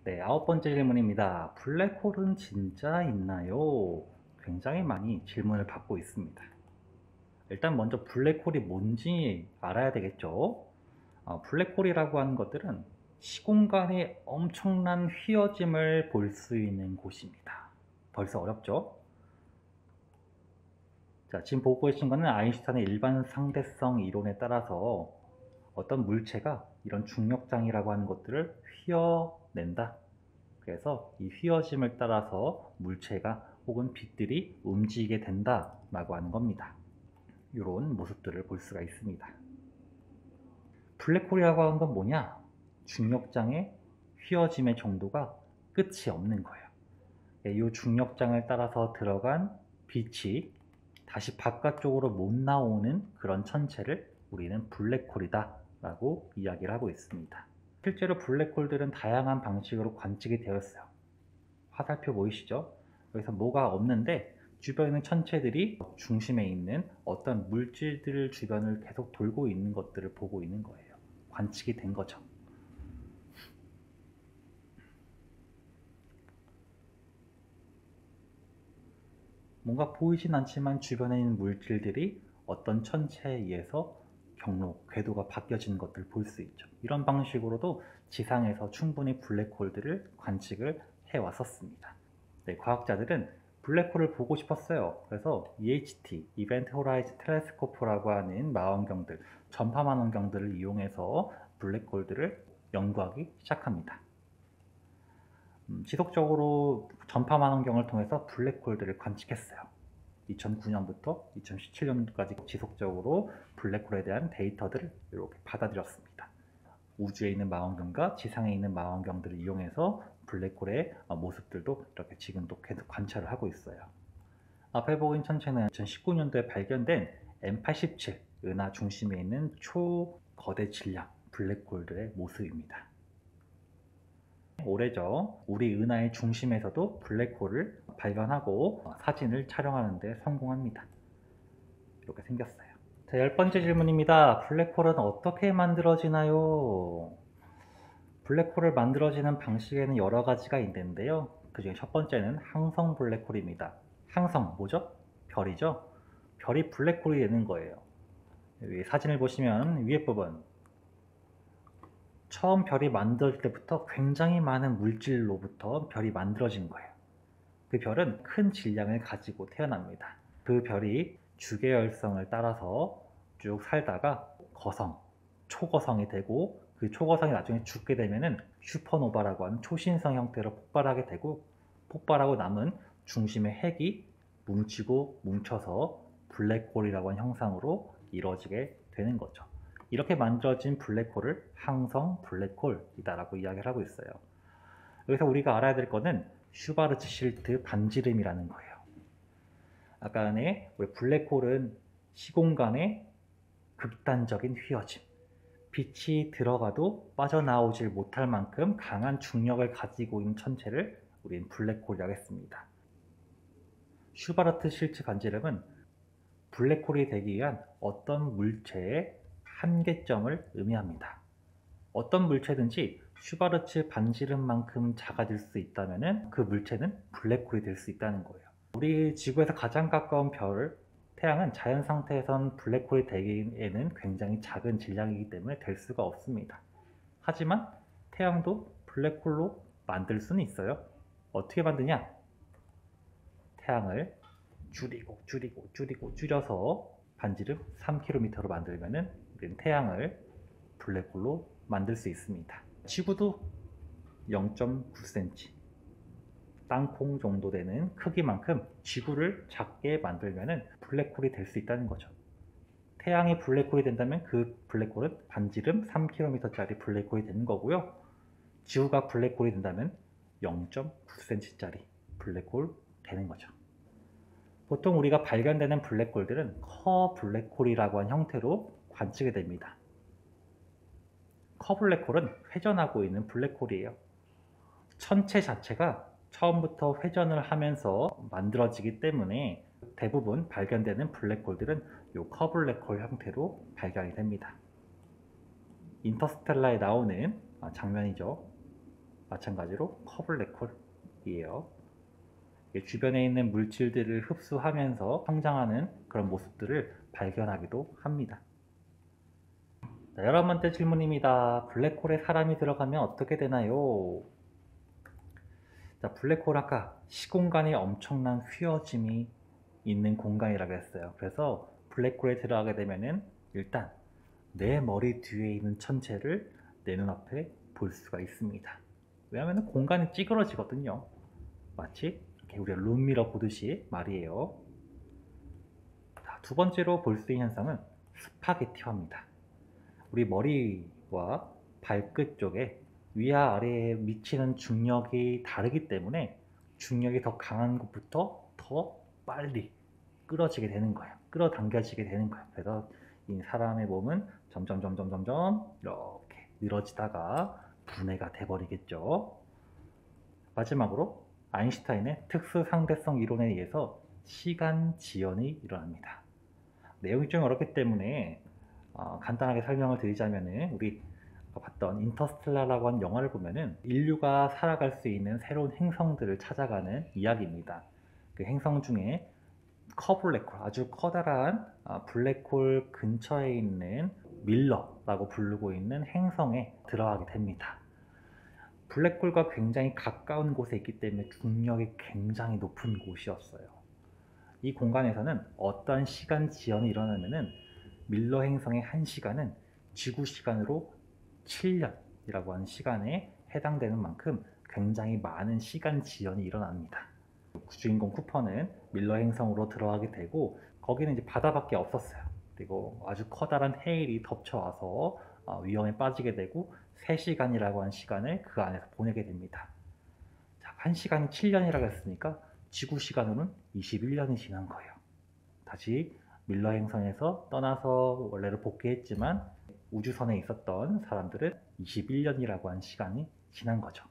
네, 아홉 번째 질문입니다. 블랙홀은 진짜 있나요? 굉장히 많이 질문을 받고 있습니다. 일단 먼저 블랙홀이 뭔지 알아야 되겠죠? 블랙홀이라고 하는 것들은 시공간의 엄청난 휘어짐을 볼 수 있는 곳입니다. 벌써 어렵죠? 자, 지금 보고 계신 거는 아인슈타인의 일반 상대성 이론에 따라서 어떤 물체가 이런 중력장이라고 하는 것들을 휘어낸다. 그래서 이 휘어짐을 따라서 물체가 혹은 빛들이 움직이게 된다 라고 하는 겁니다. 이런 모습들을 볼 수가 있습니다. 블랙홀이라고 하는 건 뭐냐? 중력장의 휘어짐의 정도가 끝이 없는 거예요. 이 중력장을 따라서 들어간 빛이 다시 바깥쪽으로 못 나오는 그런 천체를 우리는 블랙홀이다 라고 이야기를 하고 있습니다. 실제로 블랙홀들은 다양한 방식으로 관측이 되었어요. 화살표 보이시죠? 여기서 뭐가 없는데 주변에 있는 천체들이 중심에 있는 어떤 물질들 주변을 계속 돌고 있는 것들을 보고 있는 거예요. 관측이 된 거죠. 뭔가 보이진 않지만 주변에 있는 물질들이 어떤 천체에 의해서 경로, 궤도가 바뀌어지는 것들을 볼 수 있죠. 이런 방식으로도 지상에서 충분히 블랙홀들을 관측을 해왔었습니다. 네, 과학자들은 블랙홀을 보고 싶었어요. 그래서 EHT, 이벤트 호라이즌 텔레스코프라고 하는 망원경들, 전파 망원경들을 이용해서 블랙홀들을 연구하기 시작합니다. 지속적으로 전파 망원경을 통해서 블랙홀들을 관측했어요. 2009년부터 2017년까지 지속적으로 블랙홀에 대한 데이터들을 이렇게 받아들였습니다. 우주에 있는 망원경과 지상에 있는 망원경들을 이용해서 블랙홀의 모습들도 이렇게 지금도 계속 관찰을 하고 있어요. 앞에 보인 천체는 2019년도에 발견된 M87 은하 중심에 있는 초거대 질량 블랙홀들의 모습입니다. 올해죠. 우리 은하의 중심에서도 블랙홀을 발견하고 사진을 촬영하는 데 성공합니다. 이렇게 생겼어요. 자, 10번째 질문입니다. 블랙홀은 어떻게 만들어지나요? 블랙홀을 만들어지는 방식에는 여러 가지가 있는데요. 그 중에 첫 번째는 항성 블랙홀입니다. 항성 뭐죠? 별이죠? 별이 블랙홀이 되는 거예요. 여기 사진을 보시면 위에 부분 처음 별이 만들어질 때부터 굉장히 많은 물질로부터 별이 만들어진 거예요. 그 별은 큰 질량을 가지고 태어납니다. 그 별이 주계열성을 따라서 쭉 살다가 거성, 초거성이 되고 그 초거성이 나중에 죽게 되면은 슈퍼노바라고 하는 초신성 형태로 폭발하게 되고 폭발하고 남은 중심의 핵이 뭉치고 뭉쳐서 블랙홀이라고 하는 형상으로 이루어지게 되는 거죠. 이렇게 만들어진 블랙홀을 항성 블랙홀이다 라고 이야기를 하고 있어요. 여기서 우리가 알아야 될 거는 슈바르츠실트 반지름이라는 거예요. 아까 전에 우리 블랙홀은 시공간의 극단적인 휘어짐, 빛이 들어가도 빠져나오질 못할 만큼 강한 중력을 가지고 있는 천체를 우리는 블랙홀이라고 했습니다. 슈바르트실트 반지름은 블랙홀이 되기 위한 어떤 물체의 한계점을 의미합니다. 어떤 물체든지 슈바르츠 반지름만큼 작아질 수 있다면 그 물체는 블랙홀이 될 수 있다는 거예요. 우리 지구에서 가장 가까운 별, 태양은 자연 상태에선 블랙홀이 되기에는 굉장히 작은 질량이기 때문에 될 수가 없습니다. 하지만 태양도 블랙홀로 만들 수는 있어요. 어떻게 만드냐? 태양을 줄여서 반지름 3km로 만들면 우리는 태양을 블랙홀로 만들 수 있습니다. 지구도 0.9cm, 땅콩 정도 되는 크기만큼 지구를 작게 만들면 블랙홀이 될 수 있다는 거죠. 태양이 블랙홀이 된다면 그 블랙홀은 반지름 3km짜리 블랙홀이 되는 거고요. 지구가 블랙홀이 된다면 0.9cm짜리 블랙홀 되는 거죠. 보통 우리가 발견되는 블랙홀들은 커 블랙홀이라고 하는 형태로 관측이 됩니다. 커 블랙홀은 회전하고 있는 블랙홀이에요. 천체 자체가 처음부터 회전을 하면서 만들어지기 때문에 대부분 발견되는 블랙홀들은 이 커 블랙홀 형태로 발견이 됩니다. 인터스텔라에 나오는 장면이죠. 마찬가지로 커블랙홀이에요. 주변에 있는 물질들을 흡수하면서 성장하는 그런 모습들을 발견하기도 합니다. 자, 11번째 질문입니다. 블랙홀에 사람이 들어가면 어떻게 되나요? 자, 블랙홀 아까 시공간에 엄청난 휘어짐이 있는 공간이라고 했어요. 그래서 블랙홀에 들어가게 되면은 일단 내 머리 뒤에 있는 천체를 내 눈앞에 볼 수가 있습니다. 왜냐하면 공간이 찌그러지거든요. 마치 이렇게 우리가 룸미러 보듯이 말이에요. 자, 두 번째로 볼 수 있는 현상은 스파게티화입니다. 우리 머리와 발끝 쪽에 위와 아래에 미치는 중력이 다르기 때문에 중력이 더 강한 곳부터 더 빨리 끌어지게 되는 거예요. 끌어당겨지게 되는 거예요. 그래서 이 사람의 몸은 점점 이렇게 늘어지다가 분해가 돼버리겠죠. 마지막으로 아인슈타인의 특수상대성 이론에 의해서 시간 지연이 일어납니다. 내용이 좀 어렵기 때문에 간단하게 설명을 드리자면은 우리 봤던 인터스텔라라고 하는 영화를 보면은 인류가 살아갈 수 있는 새로운 행성들을 찾아가는 이야기입니다. 그 행성 중에 커블랙홀, 아주 커다란 블랙홀 근처에 있는 밀러라고 부르고 있는 행성에 들어가게 됩니다. 블랙홀과 굉장히 가까운 곳에 있기 때문에 중력이 굉장히 높은 곳이었어요. 이 공간에서는 어떠한 시간 지연이 일어나면은 밀러 행성의 1시간은 지구 시간으로 7년이라고 하는 시간에 해당되는 만큼 굉장히 많은 시간 지연이 일어납니다. 주인공 쿠퍼는 밀러 행성으로 들어가게 되고 거기는 이제 바다밖에 없었어요. 그리고 아주 커다란 해일이 덮쳐와서 위험에 빠지게 되고 3시간이라고 하는 시간을 그 안에서 보내게 됩니다. 자, 1시간이 7년이라고 했으니까 지구 시간으로는 21년이 지난 거예요. 다시 밀러 행성에서 떠나서 원래로 복귀했지만 우주선에 있었던 사람들은 21년이라고 하는 시간이 지난 거죠.